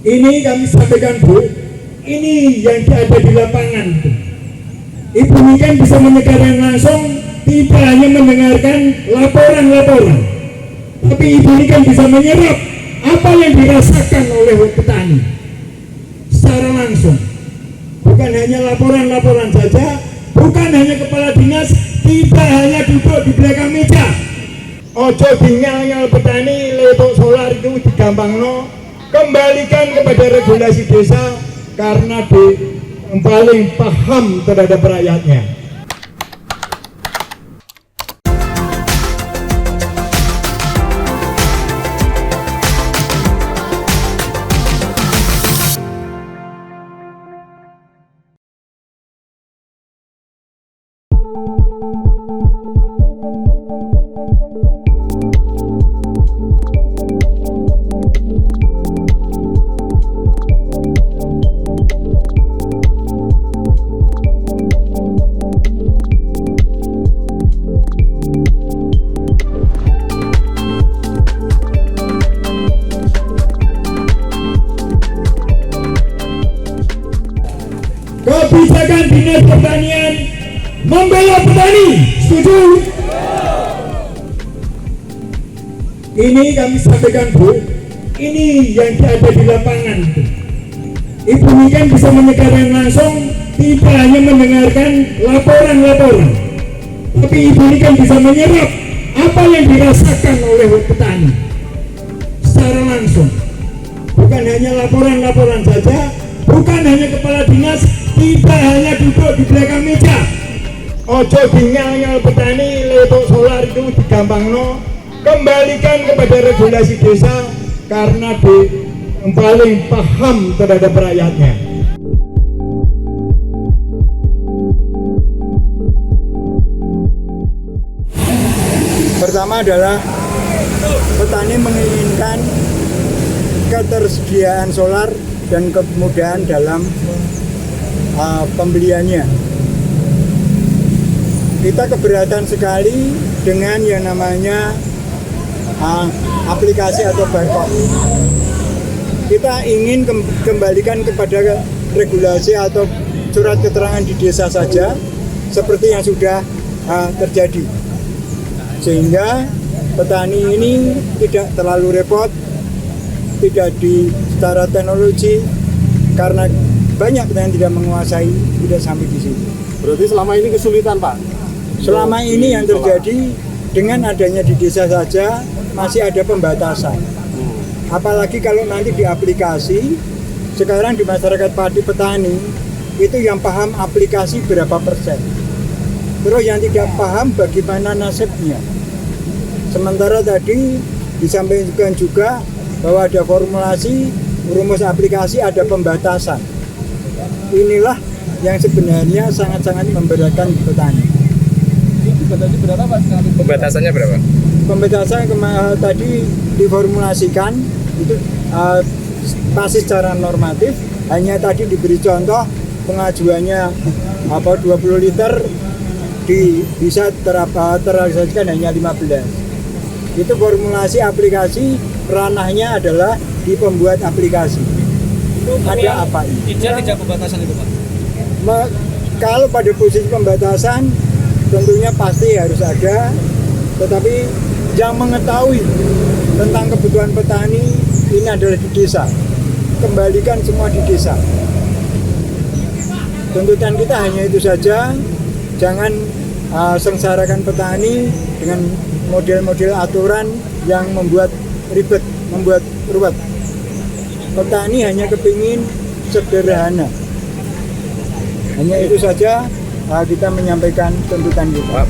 Ini kami sampaikan Bu, ini yang ada di lapangan. Ibu ini kan bisa menyegarkan langsung, tidak hanya mendengarkan laporan-laporan, tapi ibu ini kan bisa menyerap apa yang dirasakan oleh petani secara langsung. Bukan hanya laporan-laporan saja, bukan hanya kepala dinas, tidak hanya duduk di belakang meja. Ojo tinggal petani letok solar itu digampangno, kembalikan kepada regulasi desa karena paling paham terhadap rakyatnya. Kebijakan Dinas Pertanian membela petani, setuju? Ini kami sampaikan Bu, ini yang ada di lapangan. Ibu ini kan bisa menyegarkan langsung, tidak hanya mendengarkan laporan-laporan, tapi ibu ini kan bisa menyerap apa yang dirasakan oleh petani secara langsung. Bukan hanya laporan-laporan saja, bukan hanya kepala dinas, tidak hanya duduk di belakang meja. Ojo tinggal petani letok solar itu digampangno, kembalikan kepada regulasi desa karena paling paham terhadap rakyatnya. Pertama adalah petani menginginkan ketersediaan solar dan kemudahan dalam pembeliannya. Kita keberatan sekali dengan yang namanya aplikasi atau barcode. Kita ingin kembalikan kepada regulasi atau surat keterangan di desa saja seperti yang sudah terjadi, sehingga petani ini tidak terlalu repot, tidak secara teknologi, karena banyak petani tidak menguasai, tidak sampai di situ. Berarti selama ini kesulitan Pak? Selama ini yang terjadi dengan adanya di desa saja masih ada pembatasan. Apalagi kalau nanti di aplikasi, sekarang di masyarakat padi petani itu yang paham aplikasi berapa persen, terus yang tidak paham bagaimana nasibnya. Sementara tadi disampaikan juga bahwa ada formulasi rumus aplikasi, ada pembatasan. Inilah yang sebenarnya sangat-sangat memberatkan petani. Pembatasannya berapa? Pembatasan tadi diformulasikan itu pasti secara normatif, hanya tadi diberi contoh pengajuannya 20 liter bisa terrealisasikan hanya 15. Itu formulasi aplikasi, ranahnya adalah di pembuat aplikasi. Ada apa ini? Tidak pembatasan itu Pak? Kalau pada posisi pembatasan tentunya pasti harus ada, tetapi yang mengetahui tentang kebutuhan petani ini adalah di desa. Kembalikan semua di desa. Tuntutan kita hanya itu saja, jangan sengsarakan petani dengan model-model aturan yang membuat ribet, membuat ruwet. Petani hanya kepingin sederhana. Hanya itu saja kita menyampaikan tuntutan kita.